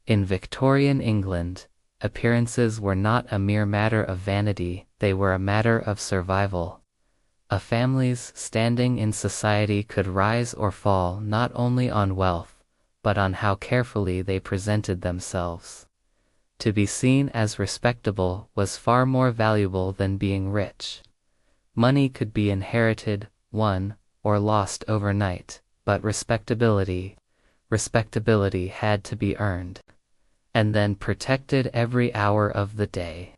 In Victorian England, appearances were not a mere matter of vanity, they were a matter of survival. A family's standing in society could rise or fall not only on wealth, but on how carefully they presented themselves. To be seen as respectable was far more valuable than being rich. Money could be inherited, won, or lost overnight, but respectability had to be earned, and then protected every hour of the day.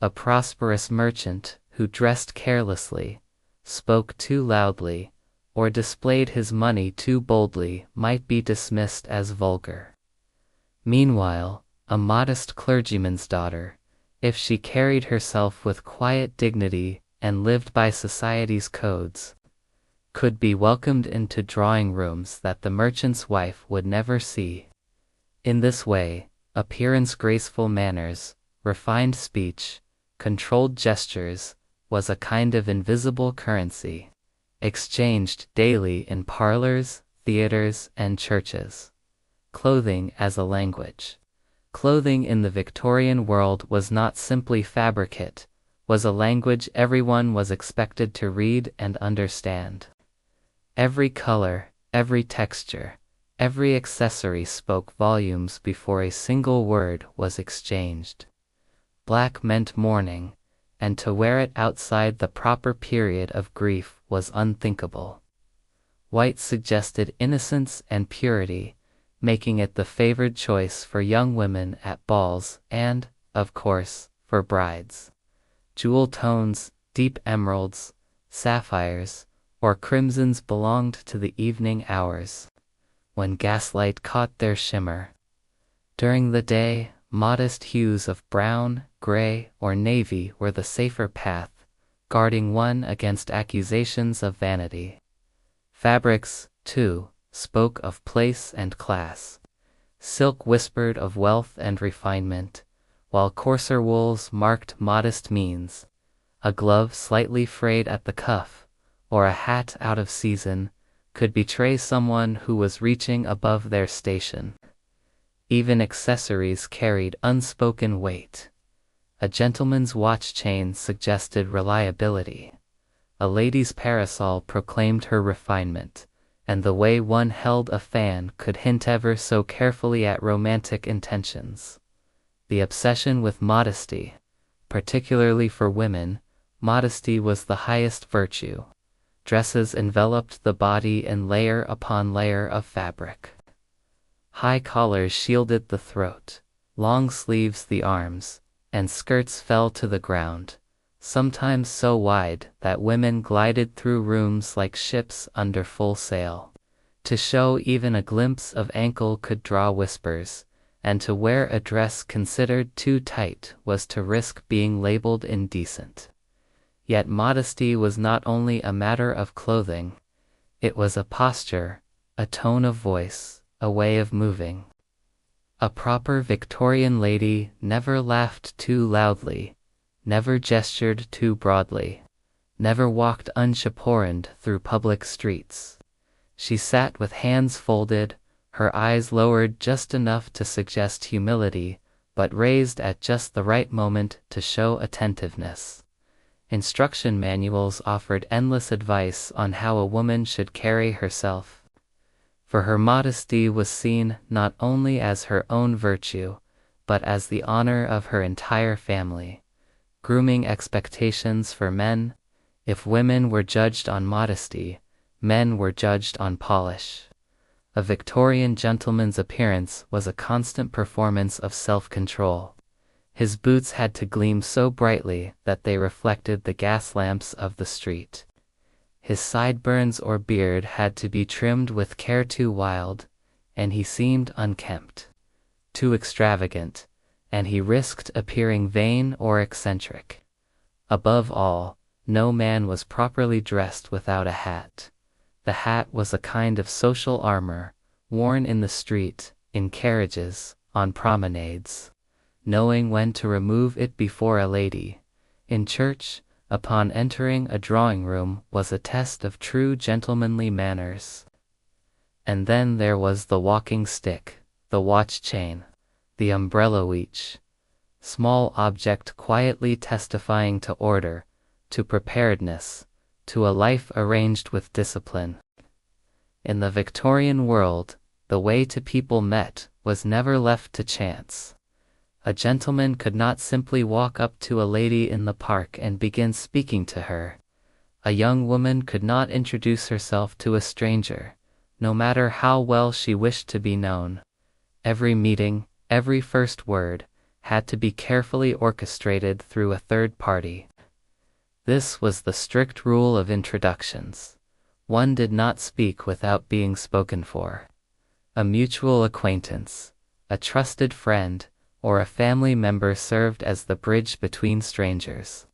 A prosperous merchant who dressed carelessly, spoke too loudly, or displayed his money too boldly might be dismissed as vulgar. Meanwhile, a modest clergyman's daughter, if she carried herself with quiet dignity and lived by society's codes, could be welcomed into drawing rooms that the merchant's wife would never see. In this way, appearance, graceful manners, refined speech, controlled gestures, was a kind of invisible currency, exchanged daily in parlors, theaters, and churches. Clothing as a language. Clothing in the Victorian world was not simply fabricate, was a language everyone was expected to read and understand. Every color, every texture, every accessory spoke volumes before a single word was exchanged. Black meant mourning, and to wear it outside the proper period of grief was unthinkable. White suggested innocence and purity, making it the favored choice for young women at balls and, of course, for brides. Jewel tones, deep emeralds, sapphires, or crimsons belonged to the evening hours, when gaslight caught their shimmer. During the day, modest hues of brown, gray, or navy were the safer path, guarding one against accusations of vanity. Fabrics, too, spoke of place and class. Silk whispered of wealth and refinement, while coarser wools marked modest means. A glove slightly frayed at the cuff, or a hat out of season, could betray someone who was reaching above their station. Even accessories carried unspoken weight. A gentleman's watch chain suggested reliability. A lady's parasol proclaimed her refinement, and the way one held a fan could hint ever so carefully at romantic intentions. The obsession with modesty, particularly for women, modesty was the highest virtue. Dresses enveloped the body in layer upon layer of fabric. High collars shielded the throat, long sleeves the arms, and skirts fell to the ground, sometimes so wide that women glided through rooms like ships under full sail. To show even a glimpse of ankle could draw whispers, and to wear a dress considered too tight was to risk being labeled indecent. Yet modesty was not only a matter of clothing, it was a posture, a tone of voice, a way of moving. A proper Victorian lady never laughed too loudly, never gestured too broadly, never walked unchaperoned through public streets. She sat with hands folded, her eyes lowered just enough to suggest humility, but raised at just the right moment to show attentiveness. Instruction manuals offered endless advice on how a woman should carry herself, for her modesty was seen not only as her own virtue, but as the honor of her entire family. Grooming expectations for men. If women were judged on modesty, men were judged on polish. A Victorian gentleman's appearance was a constant performance of self-control. His boots had to gleam so brightly that they reflected the gas lamps of the street. His sideburns or beard had to be trimmed with care too wild, and he seemed unkempt. Too extravagant, and he risked appearing vain or eccentric. Above all, no man was properly dressed without a hat. The hat was a kind of social armor, worn in the street, in carriages, on promenades. Knowing when to remove it before a lady, in church, upon entering a drawing-room was a test of true gentlemanly manners. And then there was the walking stick, the watch chain. the umbrella weech, small object quietly testifying to order, to preparedness, to a life arranged with discipline. In the Victorian world, the way to people met was never left to chance. A gentleman could not simply walk up to a lady in the park and begin speaking to her. A young woman could not introduce herself to a stranger, no matter how well she wished to be known. Every meeting, every first word, had to be carefully orchestrated through a third party. This was the strict rule of introductions. One did not speak without being spoken for. A mutual acquaintance, a trusted friend, or a family member served as the bridge between strangers.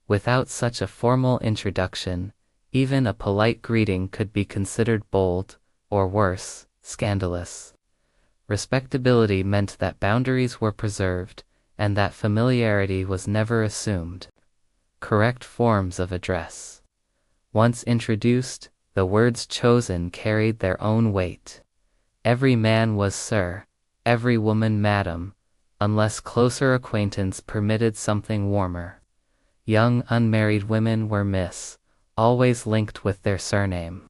Without such a formal introduction, even a polite greeting could be considered bold, or worse, scandalous. Respectability meant that boundaries were preserved, and that familiarity was never assumed. Correct forms of address. Once introduced, the words chosen carried their own weight. Every man was sir, every woman madam, unless closer acquaintance permitted something warmer. Young unmarried women were miss, always linked with their surname.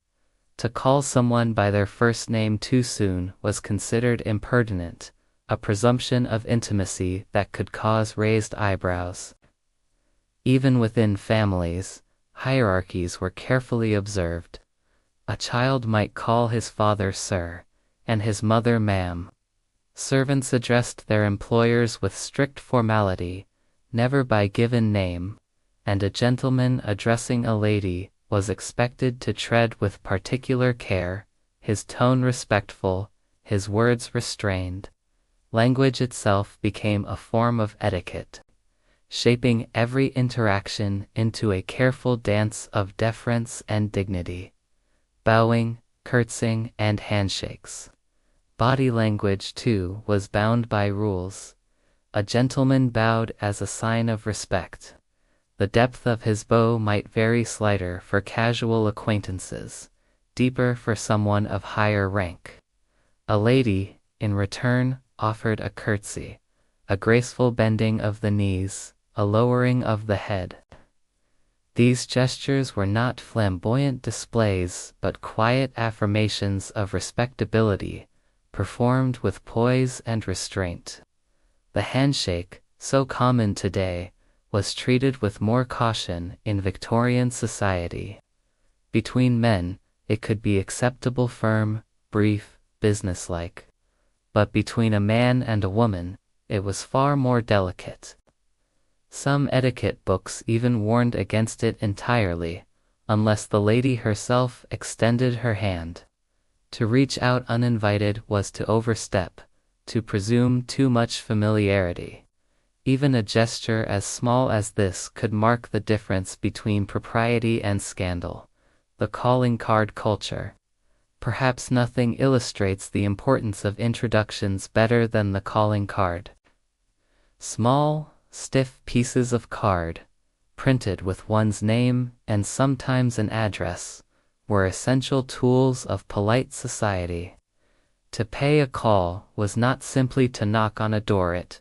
To call someone by their first name too soon was considered impertinent, a presumption of intimacy that could cause raised eyebrows. Even within families, hierarchies were carefully observed. A child might call his father sir, and his mother ma'am. Servants addressed their employers with strict formality, never by given name, and a gentleman addressing a lady was expected to tread with particular care, his tone respectful, his words restrained. Language itself became a form of etiquette, shaping every interaction into a careful dance of deference and dignity. Bowing, curtsying, and handshakes. Body language, too, was bound by rules. A gentleman bowed as a sign of respect. The depth of his bow might vary, slighter for casual acquaintances, deeper for someone of higher rank. A lady, in return, offered a curtsy, a graceful bending of the knees, a lowering of the head. These gestures were not flamboyant displays, but quiet affirmations of respectability, performed with poise and restraint. The handshake, so common today, was treated with more caution in Victorian society. Between men, it could be acceptable, firm, brief, businesslike. But between a man and a woman, it was far more delicate. Some etiquette books even warned against it entirely, unless the lady herself extended her hand. To reach out uninvited was to overstep, to presume too much familiarity. Even a gesture as small as this could mark the difference between propriety and scandal. The calling card culture. Perhaps nothing illustrates the importance of introductions better than the calling card. Small, stiff pieces of card, printed with one's name and sometimes an address, were essential tools of polite society. To pay a call was not simply to knock on a door, it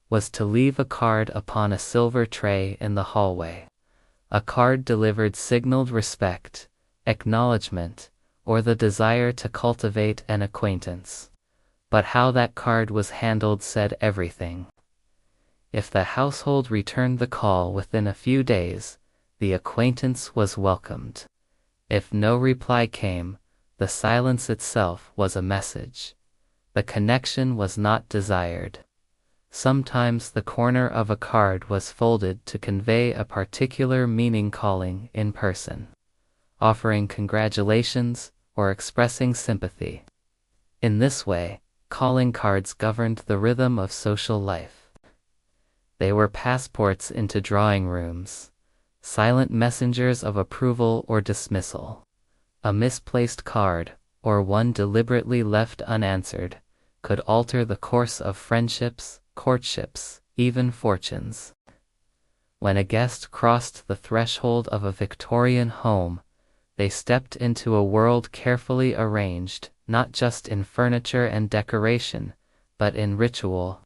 was to leave a card upon a silver tray in the hallway. A card delivered signaled respect, acknowledgement, or the desire to cultivate an acquaintance. But how that card was handled said everything. If the household returned the call within a few days, the acquaintance was welcomed. If no reply came, the silence itself was a message. The connection was not desired. Sometimes the corner of a card was folded to convey a particular meaning, calling in person, offering congratulations, or expressing sympathy. In this way, calling cards governed the rhythm of social life. They were passports into drawing rooms, silent messengers of approval or dismissal. A misplaced card, or one deliberately left unanswered, could alter the course of friendships, courtships, even fortunes. When a guest crossed the threshold of a Victorian home, they stepped into a world carefully arranged, not just in furniture and decoration, but in ritual,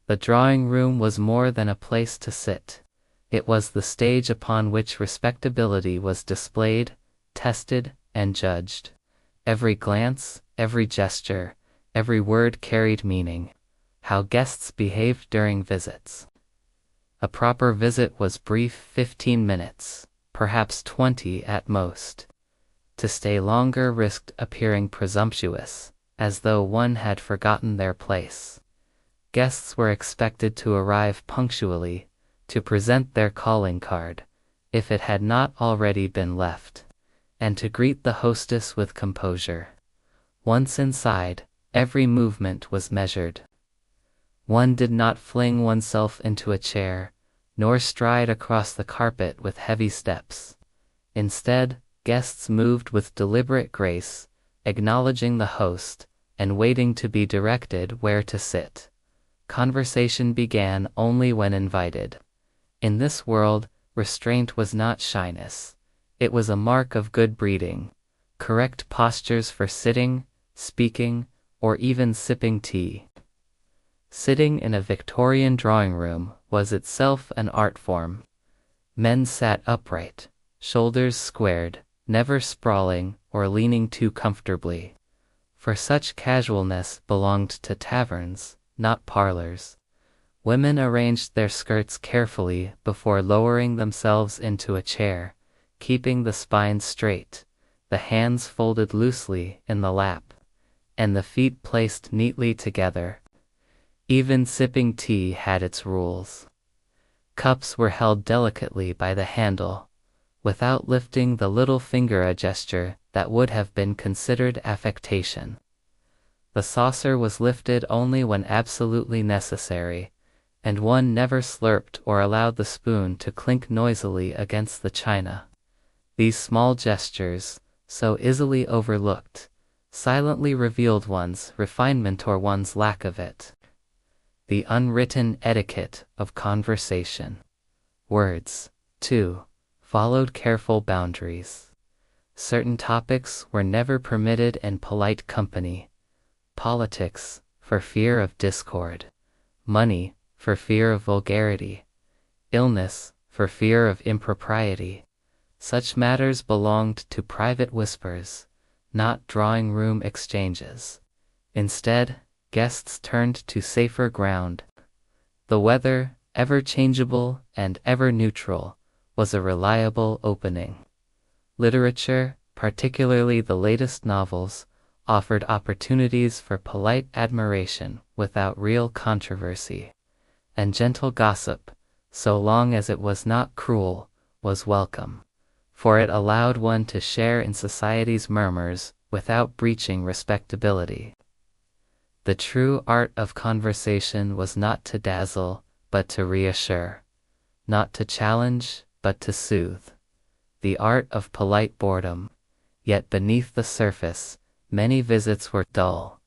The drawing room was more than a place to sit. It was the stage upon which respectability was displayed, tested, and judged. Every glance, every gesture, every word carried meaning. How guests behaved during visits. A proper visit was brief, 15 minutes, perhaps 20 at most. To stay longer risked appearing presumptuous, as though one had forgotten their place. Guests were expected to arrive punctually, to present their calling card, if it had not already been left, and to greet the hostess with composure. Once inside, every movement was measured. One did not fling oneself into a chair, nor stride across the carpet with heavy steps. Instead, guests moved with deliberate grace, acknowledging the host, and waiting to be directed where to sit. Conversation began only when invited. In this world, restraint was not shyness. It was a mark of good breeding. Correct postures for sitting, speaking, or even sipping tea. Sitting in a Victorian drawing room was itself an art form. Men sat upright, shoulders squared, never sprawling or leaning too comfortably. For such casualness belonged to taverns, not parlors. Women arranged their skirts carefully before lowering themselves into a chair, keeping the spine straight, the hands folded loosely in the lap, and the feet placed neatly together. Even sipping tea had its rules. Cups were held delicately by the handle, without lifting the little finger, a gesture that would have been considered affectation. The saucer was lifted only when absolutely necessary, and one never slurped or allowed the spoon to clink noisily against the china. These small gestures, so easily overlooked, silently revealed one's refinement or one's lack of it. The unwritten etiquette of conversation. Words, too, followed careful boundaries. Certain topics were never permitted in polite company. Politics, for fear of discord. Money, for fear of vulgarity. Illness, for fear of impropriety. Such matters belonged to private whispers, not drawing-room exchanges. Instead, guests turned to safer ground. The weather, ever changeable and ever neutral, was a reliable opening. Literature, particularly the latest novels, offered opportunities for polite admiration without real controversy. And gentle gossip, so long as it was not cruel, was welcome, for it allowed one to share in society's murmurs without breaching respectability. The true art of conversation was not to dazzle, but to reassure. Not to challenge, but to soothe. The art of polite boredom. Yet beneath the surface, many visits were dull.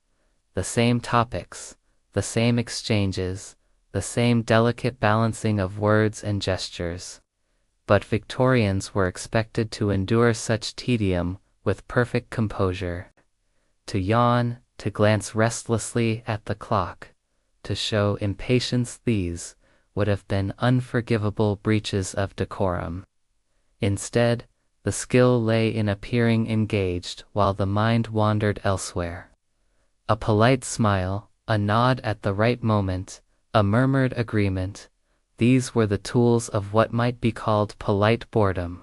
The same topics, the same exchanges, the same delicate balancing of words and gestures. But Victorians were expected to endure such tedium with perfect composure. To yawn, to glance restlessly at the clock, to show impatience, these would have been unforgivable breaches of decorum. Instead, the skill lay in appearing engaged while the mind wandered elsewhere. A polite smile, a nod at the right moment, a murmured agreement, these were the tools of what might be called polite boredom.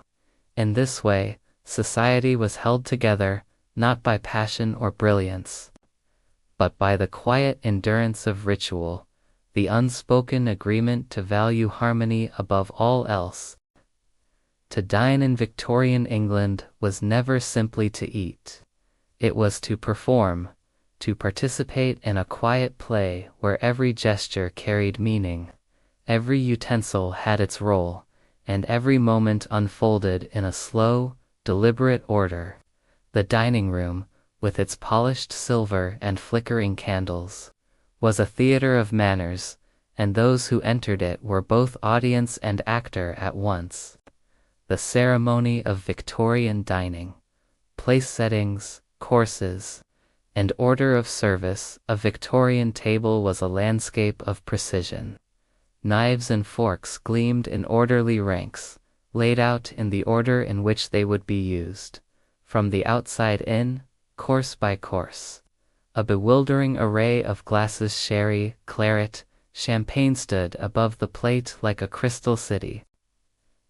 In this way, society was held together, not by passion or brilliance, but by the quiet endurance of ritual, the unspoken agreement to value harmony above all else. To dine in Victorian England was never simply to eat. It was to perform, to participate in a quiet play where every gesture carried meaning, every utensil had its role, and every moment unfolded in a slow, deliberate order. The dining room, with its polished silver and flickering candles, was a theater of manners, and those who entered it were both audience and actor at once. The ceremony of Victorian dining, place settings, courses, and order of service. A Victorian table was a landscape of precision. Knives and forks gleamed in orderly ranks, laid out in the order in which they would be used, from the outside in, course by course. A bewildering array of glasses, sherry, claret, champagne, stood above the plate like a crystal city.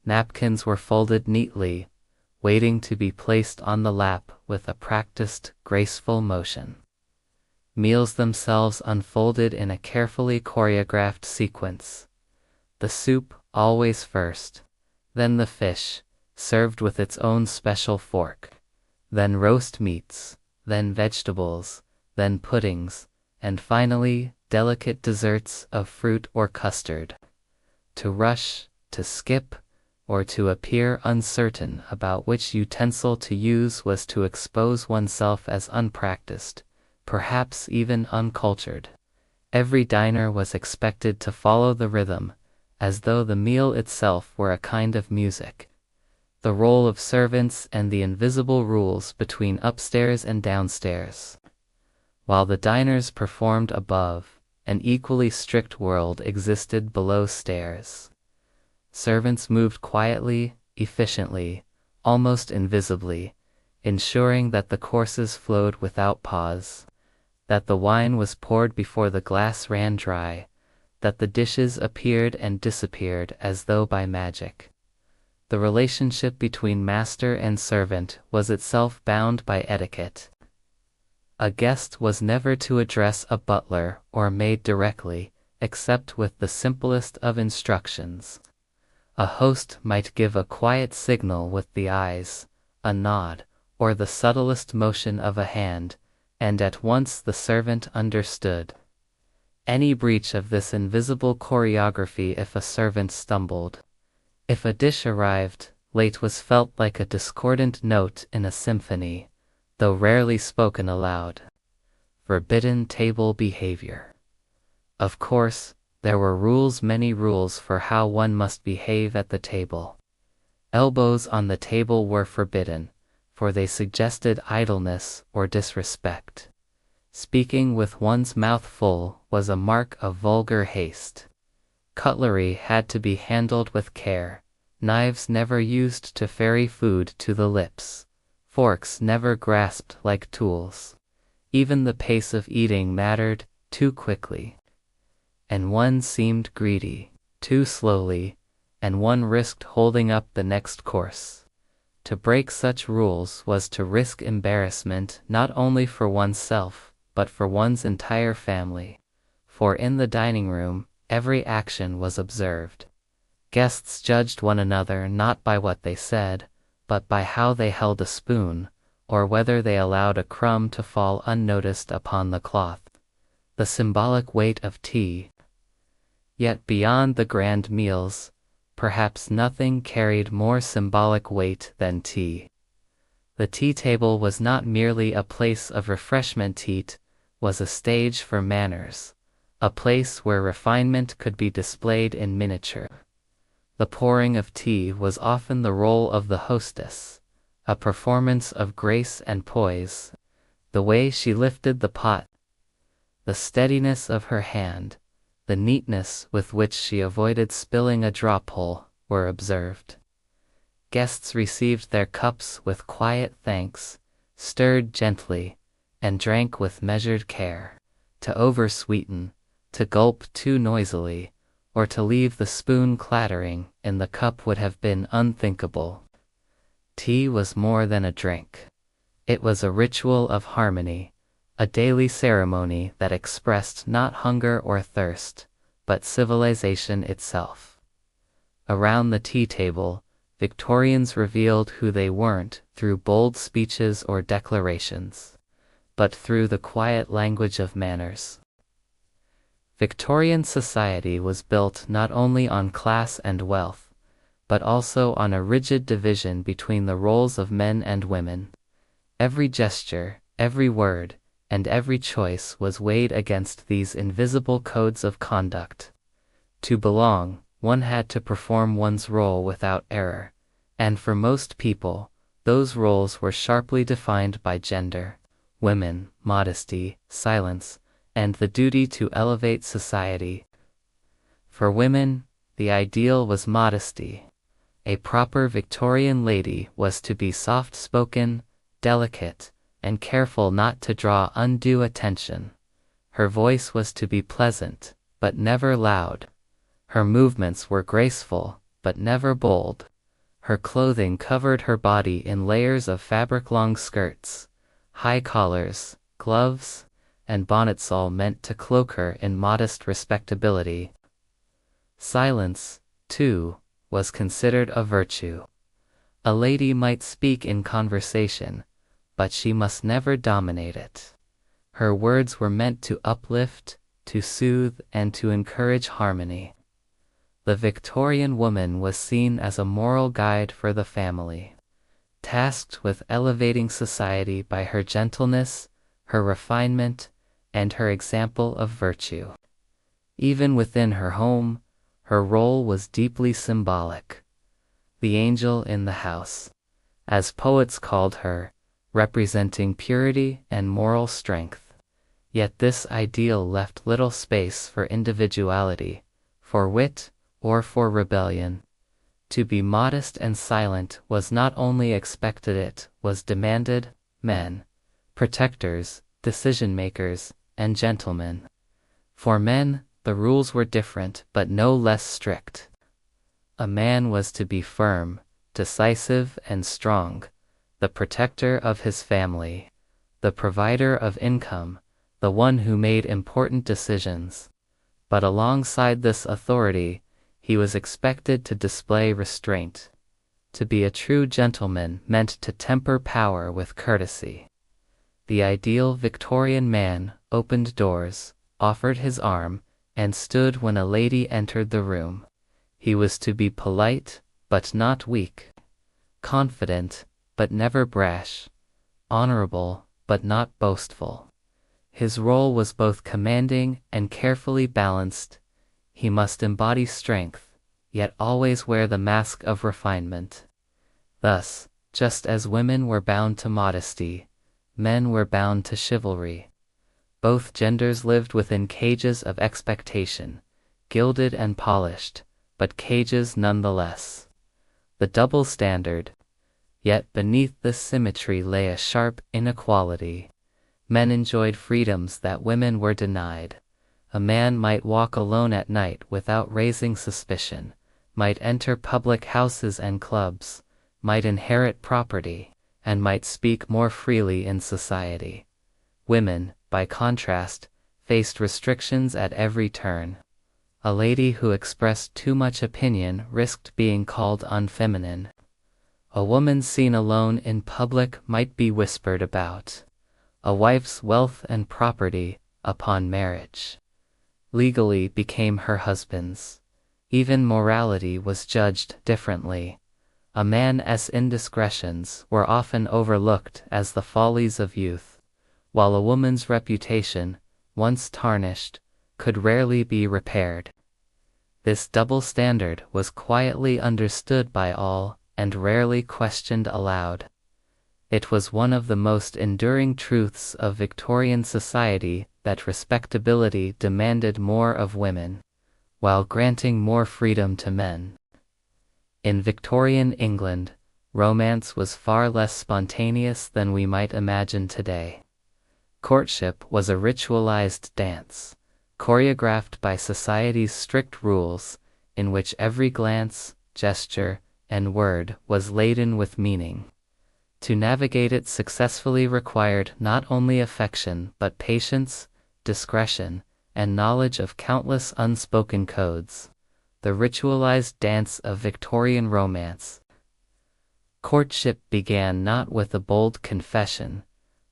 Napkins were folded neatly, waiting to be placed on the lap with a practiced, graceful motion. Meals themselves unfolded in a carefully choreographed sequence. The soup, always first, then the fish, served with its own special fork, then roast meats, then vegetables, then puddings, and finally, delicate desserts of fruit or custard. To rush, to skip, or to appear uncertain about which utensil to use was to expose oneself as unpracticed, perhaps even uncultured. Every diner was expected to follow the rhythm, as though the meal itself were a kind of music. The role of servants and the invisible rules between upstairs and downstairs. While the diners performed above, an equally strict world existed below stairs. Servants moved quietly, efficiently, almost invisibly, ensuring that the courses flowed without pause, that the wine was poured before the glass ran dry, that the dishes appeared and disappeared as though by magic. The relationship between master and servant was itself bound by etiquette. A guest was never to address a butler or maid directly, except with the simplest of instructions. A host might give a quiet signal with the eyes, a nod, or the subtlest motion of a hand, and at once the servant understood. Any breach of this invisible choreography, if a servant stumbled, if a dish arrived late, was felt like a discordant note in a symphony, though rarely spoken aloud. Forbidden table behavior. Of course, there were rules, many rules for how one must behave at the table. Elbows on the table were forbidden, for they suggested idleness or disrespect. Speaking with one's mouth full was a mark of vulgar haste. Cutlery had to be handled with care, knives never used to ferry food to the lips, forks never grasped like tools. Even the pace of eating mattered, too quickly, and one seemed greedy, too slowly, and one risked holding up the next course. To break such rules was to risk embarrassment not only for oneself, but for one's entire family, for in the dining room, every action was observed. Guests judged one another not by what they said, but by how they held a spoon, or whether they allowed a crumb to fall unnoticed upon the cloth. The symbolic weight of tea. Yet beyond the grand meals, perhaps nothing carried more symbolic weight than tea. The tea table was not merely a place of refreshment, it was a stage for manners, a place where refinement could be displayed in miniature. The pouring of tea was often the role of the hostess, a performance of grace and poise. The way she lifted the pot, the steadiness of her hand, the neatness with which she avoided spilling a drophole, were observed. Guests received their cups with quiet thanks, stirred gently, and drank with measured care. To oversweeten, to gulp too noisily, or to leave the spoon clattering in the cup would have been unthinkable. Tea was more than a drink. It was a ritual of harmony, a daily ceremony that expressed not hunger or thirst, but civilization itself. Around the tea table, Victorians revealed who they weren't through bold speeches or declarations, but through the quiet language of manners. Victorian society was built not only on class and wealth, but also on a rigid division between the roles of men and women. Every gesture, every word, and every choice was weighed against these invisible codes of conduct. To belong, one had to perform one's role without error, and for most people, those roles were sharply defined by gender. women, modesty, silence, and the duty to elevate society. For women, the ideal was modesty. A proper Victorian lady was to be soft-spoken, delicate, and careful not to draw undue attention. Her voice was to be pleasant, but never loud. Her movements were graceful, but never bold. Her clothing covered her body in layers of fabric, long skirts, high collars, gloves, and bonnets, all meant to cloak her in modest respectability. Silence, too, was considered a virtue. A lady might speak in conversation, but she must never dominate it. Her words were meant to uplift, to soothe, and to encourage harmony. The Victorian woman was seen as a moral guide for the family, tasked with elevating society by her gentleness, her refinement, and her example of virtue. Even within her home, her role was deeply symbolic. The angel in the house, as poets called her, representing purity and moral strength. Yet this ideal left little space for individuality, for wit, or for rebellion. To be modest and silent was not only expected, it was demanded. Men, protectors, decision-makers, and gentlemen. For men, the rules were different but no less strict. A man was to be firm, decisive, and strong, the protector of his family, the provider of income, the one who made important decisions. But alongside this authority, he was expected to display restraint. To be a true gentleman meant to temper power with courtesy. The ideal Victorian man opened doors, offered his arm, and stood when a lady entered the room. He was to be polite, but not weak, confident, but never brash, honorable, but not boastful. His role was both commanding and carefully balanced. He must embody strength, yet always wear the mask of refinement. Thus, just as women were bound to modesty, men were bound to chivalry. Both genders lived within cages of expectation, gilded and polished, but cages nonetheless. The double standard. Yet beneath this symmetry lay a sharp inequality. Men enjoyed freedoms that women were denied. A man might walk alone at night without raising suspicion, might enter public houses and clubs, might inherit property, and might speak more freely in society. Women, by contrast, faced restrictions at every turn. A lady who expressed too much opinion risked being called unfeminine. A woman seen alone in public might be whispered about. A wife's wealth and property, upon marriage, legally became her husband's. Even morality was judged differently. A man's indiscretions were often overlooked as the follies of youth, while a woman's reputation, once tarnished, could rarely be repaired. This double standard was quietly understood by all and rarely questioned aloud. It was one of the most enduring truths of Victorian society that respectability demanded more of women, while granting more freedom to men. In Victorian England, romance was far less spontaneous than we might imagine today. Courtship was a ritualized dance, choreographed by society's strict rules, in which every glance, gesture, and word was laden with meaning. To navigate it successfully required not only affection but patience, discretion, and knowledge of countless unspoken codes. The ritualized dance of Victorian romance. Courtship began not with a bold confession,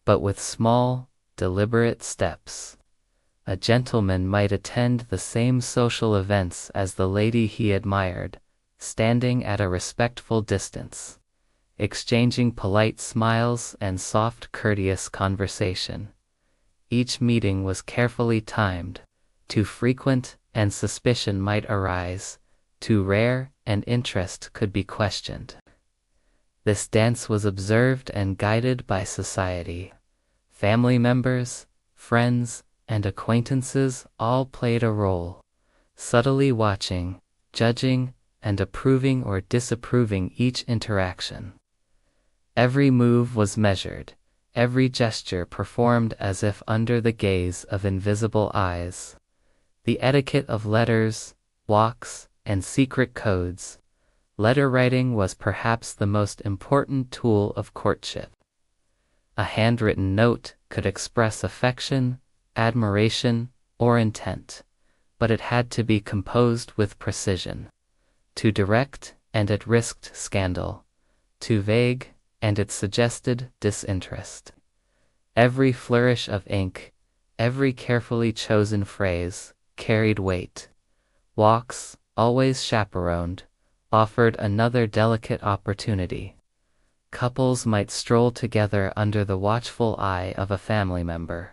but with small, deliberate steps. A gentleman might attend the same social events as the lady he admired, standing at a respectful distance, exchanging polite smiles and soft, courteous conversation. Each meeting was carefully timed. Too frequent, and suspicion might arise. Too rare, and interest could be questioned. This dance was observed and guided by society. Family members, friends, and acquaintances all played a role, subtly watching, judging, and approving or disapproving each interaction. Every move was measured, every gesture performed as if under the gaze of invisible eyes. The etiquette of letters, walks, and secret codes. Letter writing was perhaps the most important tool of courtship. A handwritten note could express affection, admiration, or intent, but it had to be composed with precision. Too direct, and it risked scandal. Too vague, and it suggested disinterest. Every flourish of ink, every carefully chosen phrase, carried weight. Walks, always chaperoned, offered another delicate opportunity. Couples might stroll together under the watchful eye of a family member,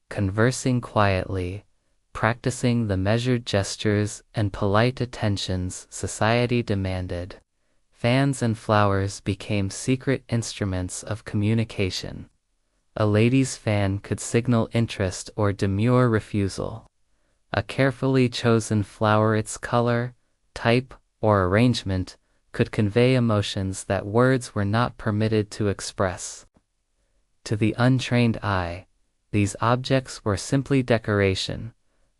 conversing quietly, practicing the measured gestures and polite attentions society demanded. Fans and flowers became secret instruments of communication. A lady's fan could signal interest or demure refusal. A carefully chosen flower, its color, type, or arrangement, could convey emotions that words were not permitted to express. To the untrained eye, these objects were simply decoration,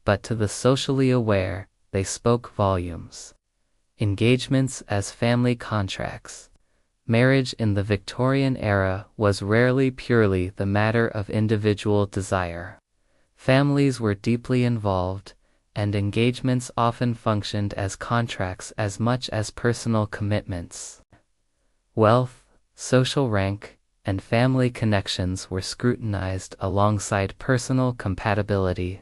but to the socially aware, they spoke volumes. Engagements as family contracts. Marriage in the Victorian era was rarely purely the matter of individual desire. Families were deeply involved, and engagements often functioned as contracts as much as personal commitments. Wealth, social rank, and family connections were scrutinized alongside personal compatibility.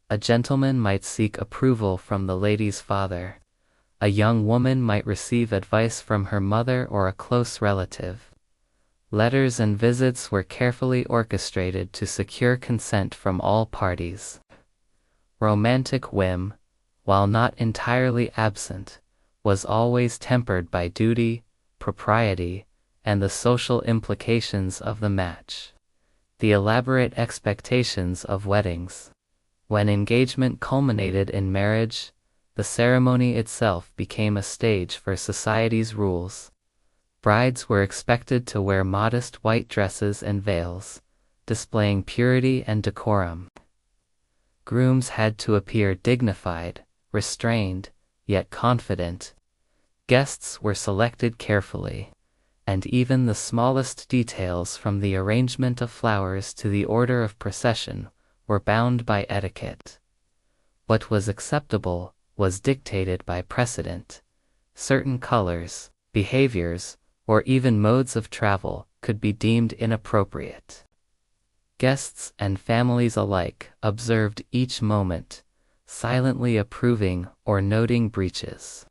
A gentleman might seek approval from the lady's father. A young woman might receive advice from her mother or a close relative. Letters and visits were carefully orchestrated to secure consent from all parties. Romantic whim, while not entirely absent, was always tempered by duty, propriety, and the social implications of the match. The elaborate expectations of weddings. When engagement culminated in marriage, the ceremony itself became a stage for society's rules. Brides were expected to wear modest white dresses and veils, displaying purity and decorum. Grooms had to appear dignified, restrained, yet confident. Guests were selected carefully, and even the smallest details from the arrangement of flowers to the order of procession were bound by etiquette. What was acceptable was dictated by precedent. Certain colors, behaviors, or even modes of travel could be deemed inappropriate. Guests and families alike observed each moment, silently approving or noting breaches.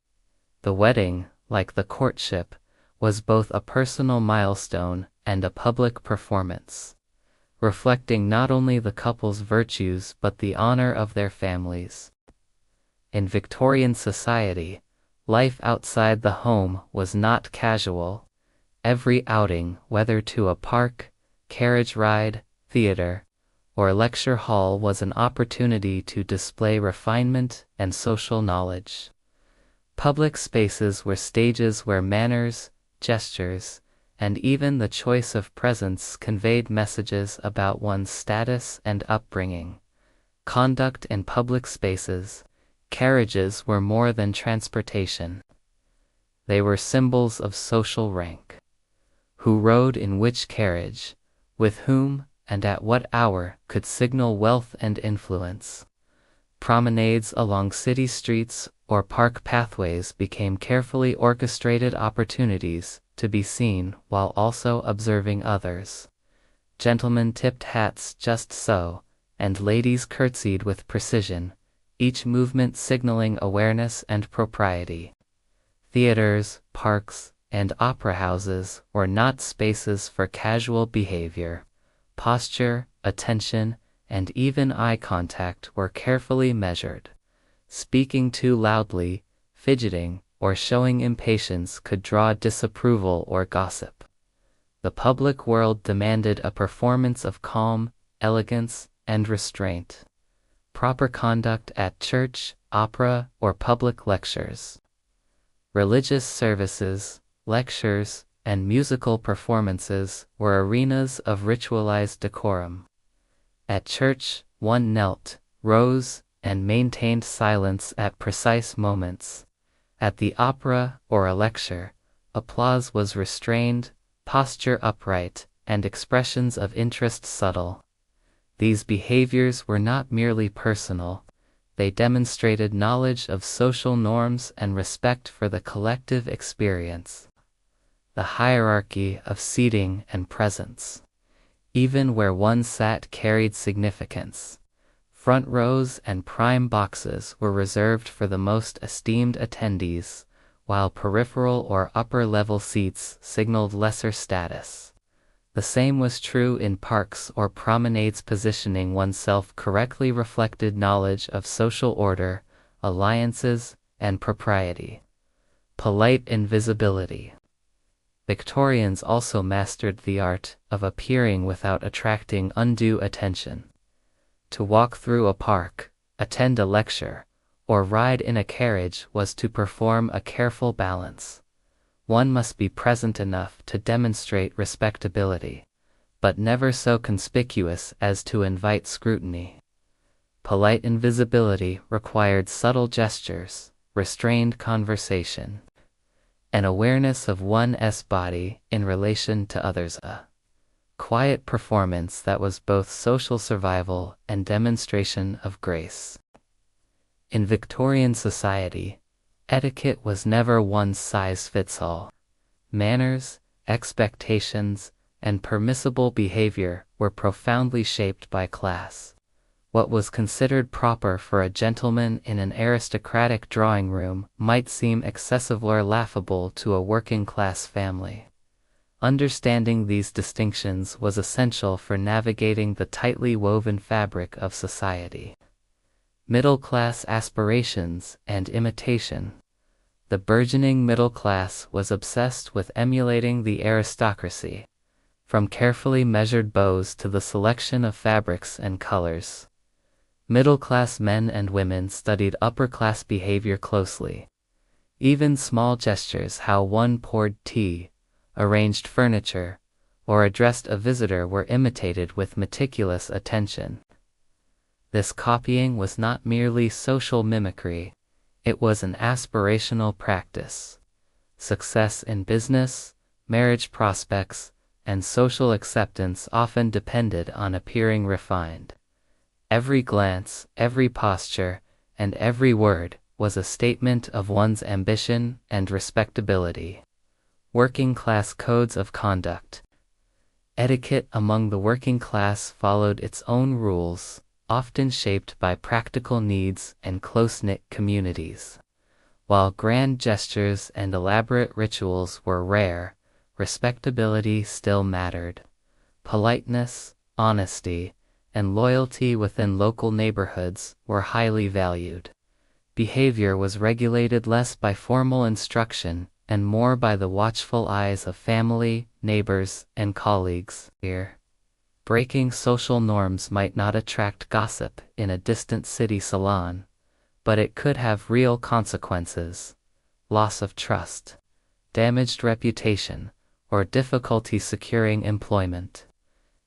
The wedding, like the courtship, was both a personal milestone and a public performance, reflecting not only the couple's virtues but the honor of their families. In Victorian society, life outside the home was not casual. Every outing, whether to a park, carriage ride, theater, or lecture hall, was an opportunity to display refinement and social knowledge. Public spaces were stages where manners, gestures, and even the choice of presents conveyed messages about one's status and upbringing. Conduct in public spaces. Carriages were more than transportation. They were symbols of social rank. Who rode in which carriage, with whom, and at what hour could signal wealth and influence. Promenades along city streets or park pathways became carefully orchestrated opportunities to be seen while also observing others. Gentlemen tipped hats just so, and ladies curtsied with precision, each movement signaling awareness and propriety. Theaters, parks, and opera houses were not spaces for casual behavior. Posture, attention, and even eye contact were carefully measured. Speaking too loudly, fidgeting, or showing impatience could draw disapproval or gossip. The public world demanded a performance of calm, elegance, and restraint. Proper conduct at church, opera, or public lectures. Religious services, lectures, and musical performances were arenas of ritualized decorum. At church, one knelt, rose, and maintained silence at precise moments. At the opera or a lecture, applause was restrained, posture upright, and expressions of interest subtle. These behaviors were not merely personal, they demonstrated knowledge of social norms and respect for the collective experience. The hierarchy of seating and presence. Even where one sat carried significance. Front rows and prime boxes were reserved for the most esteemed attendees, while peripheral or upper-level seats signaled lesser status. The same was true in parks or promenades. Positioning oneself correctly reflected knowledge of social order, alliances, and propriety. Polite invisibility. Victorians also mastered the art of appearing without attracting undue attention. To walk through a park, attend a lecture, or ride in a carriage was to perform a careful balance. One must be present enough to demonstrate respectability, but never so conspicuous as to invite scrutiny. Polite invisibility required subtle gestures, restrained conversation, an awareness of one's body in relation to others, a quiet performance that was both social survival and demonstration of grace. In Victorian society, etiquette was never one-size-fits-all. Manners, expectations, and permissible behavior were profoundly shaped by class. What was considered proper for a gentleman in an aristocratic drawing room might seem excessive or laughable to a working-class family. Understanding these distinctions was essential for navigating the tightly woven fabric of society. Middle-class aspirations and imitation. The burgeoning middle class was obsessed with emulating the aristocracy, from carefully measured bows to the selection of fabrics and colors. Middle-class men and women studied upper-class behavior closely. Even small gestures, how one poured tea, arranged furniture, or addressed a visitor, were imitated with meticulous attention. This copying was not merely social mimicry, it was an aspirational practice. Success in business, marriage prospects, and social acceptance often depended on appearing refined. Every glance, every posture, and every word was a statement of one's ambition and respectability. Working-class codes of conduct. Etiquette among the working class followed its own rules, often shaped by practical needs and close-knit communities. While grand gestures and elaborate rituals were rare, respectability still mattered. Politeness, honesty, and loyalty within local neighborhoods were highly valued. Behavior was regulated less by formal instruction and more by the watchful eyes of family, neighbors, and colleagues. Here, breaking social norms might not attract gossip in a distant city salon, but it could have real consequences: loss of trust, damaged reputation, or difficulty securing employment.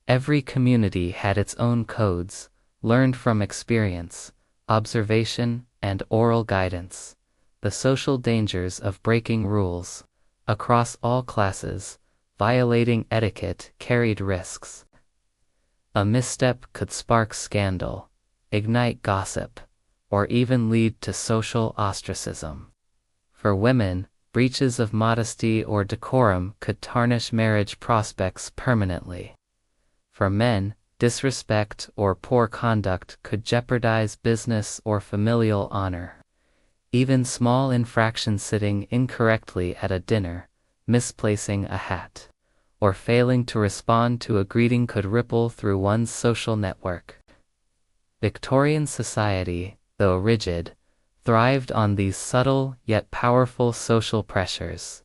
Every community had its own codes, learned from experience, observation, and oral guidance. The social dangers of breaking rules. Across all classes, violating etiquette carried risks. A misstep could spark scandal, ignite gossip, or even lead to social ostracism. For women, breaches of modesty or decorum could tarnish marriage prospects permanently. For men, disrespect or poor conduct could jeopardize business or familial honor. Even small infractions, sitting incorrectly at a dinner, misplacing a hat, or failing to respond to a greeting, could ripple through one's social network. Victorian society, though rigid, thrived on these subtle yet powerful social pressures: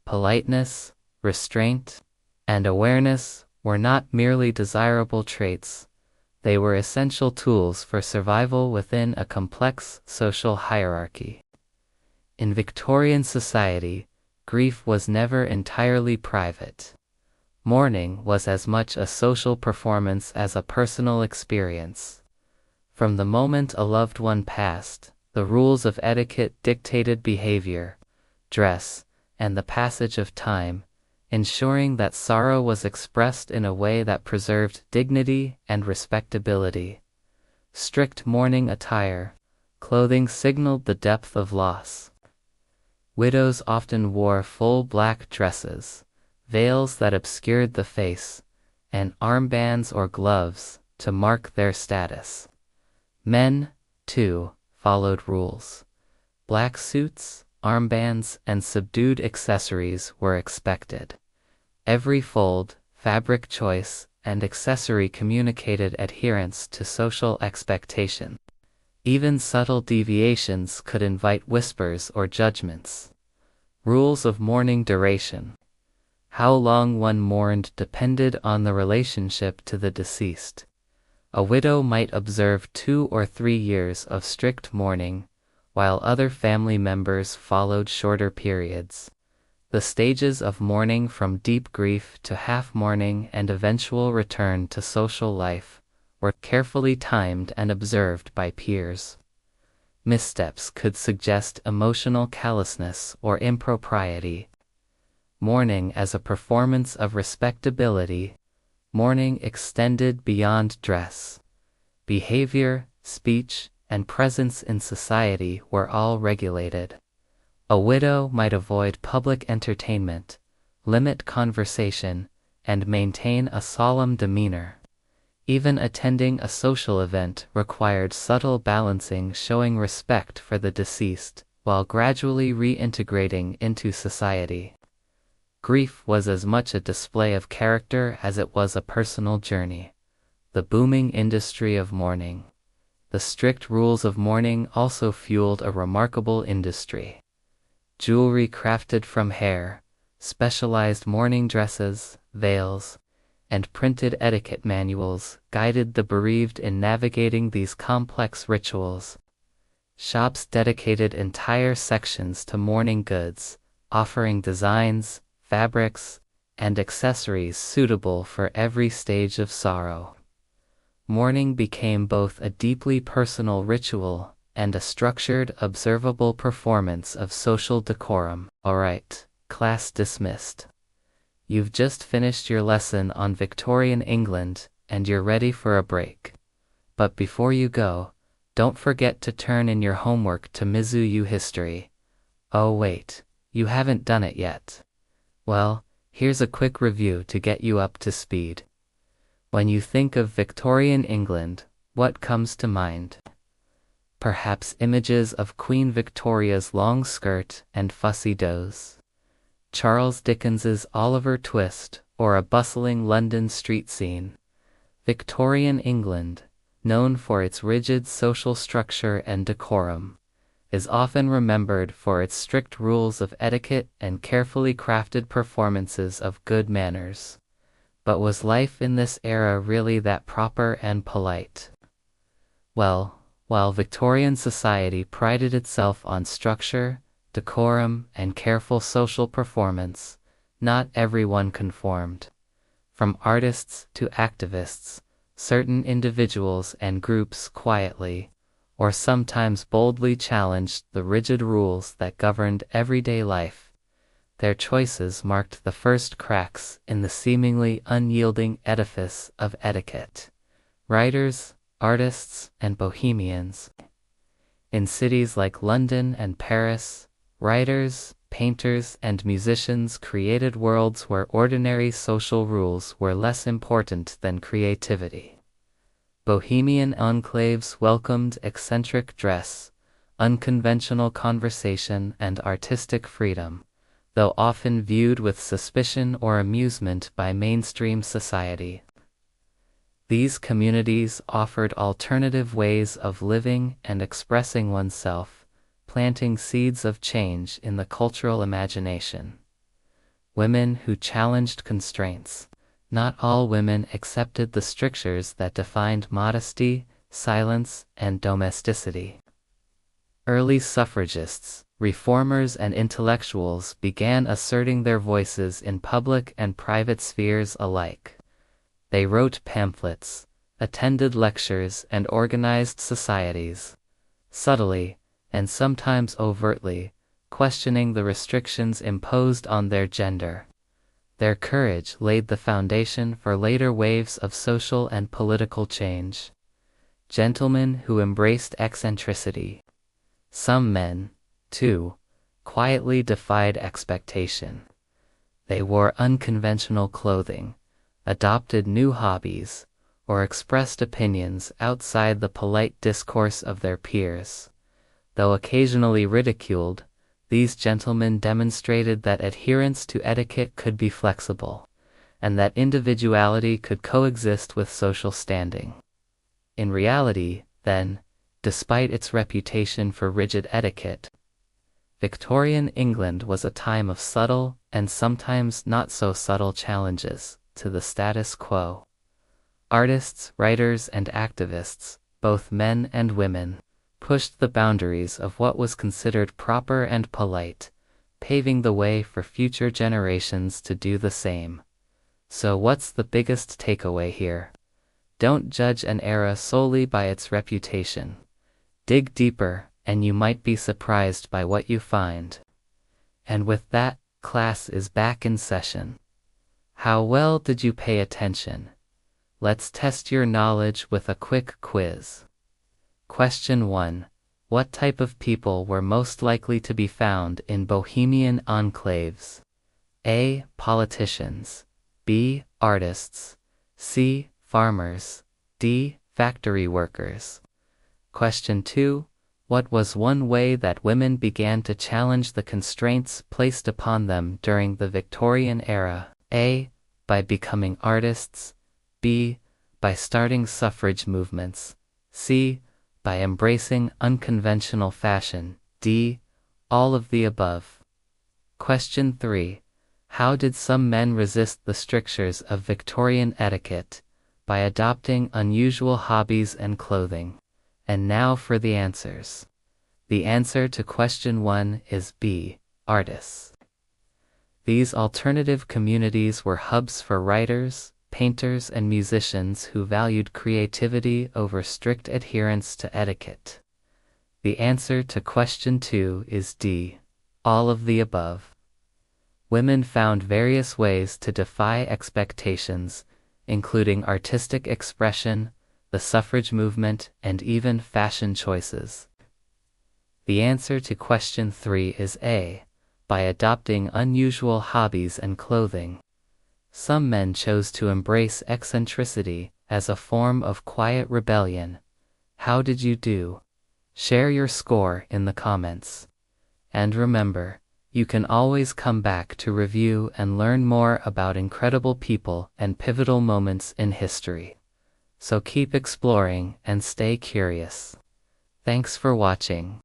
politeness, restraint, and awareness were not merely desirable traits, they were essential tools for survival within a complex social hierarchy. In Victorian society, grief was never entirely private. Mourning was as much a social performance as a personal experience. From the moment a loved one passed, the rules of etiquette dictated behavior, dress, and the passage of time, ensuring that sorrow was expressed in a way that preserved dignity and respectability. Strict mourning attire, clothing signaled the depth of loss. Widows often wore full black dresses, veils that obscured the face, and armbands or gloves to mark their status. Men, too, followed rules. Black suits, armbands, and subdued accessories were expected. Every fold, fabric choice, and accessory communicated adherence to social expectation. Even subtle deviations could invite whispers or judgments. Rules of mourning duration. How long one mourned depended on the relationship to the deceased. A widow might observe 2 or 3 years of strict mourning, while other family members followed shorter periods. The stages of mourning from deep grief to half-mourning and eventual return to social life were carefully timed and observed by peers. Missteps could suggest emotional callousness or impropriety. Mourning as a performance of respectability. Mourning extended beyond dress. Behavior, speech, and presence in society were all regulated. A widow might avoid public entertainment, limit conversation, and maintain a solemn demeanor. Even attending a social event required subtle balancing, showing respect for the deceased, while gradually reintegrating into society. Grief was as much a display of character as it was a personal journey. The booming industry of mourning. The strict rules of mourning also fueled a remarkable industry. Jewelry crafted from hair, specialized mourning dresses, veils, and printed etiquette manuals guided the bereaved in navigating these complex rituals. Shops dedicated entire sections to mourning goods, offering designs, fabrics, and accessories suitable for every stage of sorrow. Mourning became both a deeply personal ritual and a structured, observable performance of social decorum. Alright, class dismissed. You've just finished your lesson on Victorian England, and you're ready for a break. But before you go, don't forget to turn in your homework to Mizuyu History. Oh wait, you haven't done it yet. Well, here's a quick review to get you up to speed. When you think of Victorian England, what comes to mind? Perhaps images of Queen Victoria's long skirt and fussy does, Charles Dickens's Oliver Twist, or a bustling London street scene. Victorian England, known for its rigid social structure and decorum, is often remembered for its strict rules of etiquette and carefully crafted performances of good manners. But was life in this era really that proper and polite? Well, while Victorian society prided itself on structure, decorum, and careful social performance, not everyone conformed. From artists to activists, certain individuals and groups quietly, or sometimes boldly challenged the rigid rules that governed everyday life. Their choices marked the first cracks in the seemingly unyielding edifice of etiquette. Writers, artists, and bohemians. In cities like London and Paris, writers, painters, and musicians created worlds where ordinary social rules were less important than creativity. Bohemian enclaves welcomed eccentric dress, unconventional conversation, and artistic freedom, though often viewed with suspicion or amusement by mainstream society. These communities offered alternative ways of living and expressing oneself, planting seeds of change in the cultural imagination. women who challenged constraints. Not all women accepted the strictures that defined modesty, silence, and domesticity. Early suffragists, reformers, and intellectuals began asserting their voices in public and private spheres alike. They wrote pamphlets, attended lectures, and organized societies, subtly, and sometimes overtly, questioning the restrictions imposed on their gender. Their courage laid the foundation for later waves of social and political change. Gentlemen who embraced eccentricity. Some men, too, quietly defied expectation. They wore unconventional clothing, adopted new hobbies, or expressed opinions outside the polite discourse of their peers. Though occasionally ridiculed, these gentlemen demonstrated that adherence to etiquette could be flexible, and that individuality could coexist with social standing. In reality, then, despite its reputation for rigid etiquette, Victorian England was a time of subtle, and sometimes not so subtle challenges to the status quo. Artists, writers, and activists, both men and women, pushed the boundaries of what was considered proper and polite, paving the way for future generations to do the same. So what's the biggest takeaway here? Don't judge an era solely by its reputation. Dig deeper, and you might be surprised by what you find. And with that, class is back in session. How well did you pay attention? Let's test your knowledge with a quick quiz. Question 1. What type of people were most likely to be found in Bohemian enclaves? A. Politicians. B. Artists. C. Farmers. D. Factory workers. Question 2. What was one way that women began to challenge the constraints placed upon them during the Victorian era? A. By becoming artists. B. By starting suffrage movements. C. By embracing unconventional fashion. D. All of the above. Question 3. How did some men resist the strictures of Victorian etiquette? By adopting unusual hobbies and clothing. And now for the answers. The answer to question 1 is B. Artists. These alternative communities were hubs for writers, painters, and musicians who valued creativity over strict adherence to etiquette. The answer to question 2 is D. All of the above. Women found various ways to defy expectations, including artistic expression, the suffrage movement, and even fashion choices. The answer to question 3 is A. By adopting unusual hobbies and clothing. Some men chose to embrace eccentricity as a form of quiet rebellion. How did you do? Share your score in the comments. And remember, you can always come back to review and learn more about incredible people and pivotal moments in history. So keep exploring and stay curious. Thanks for watching.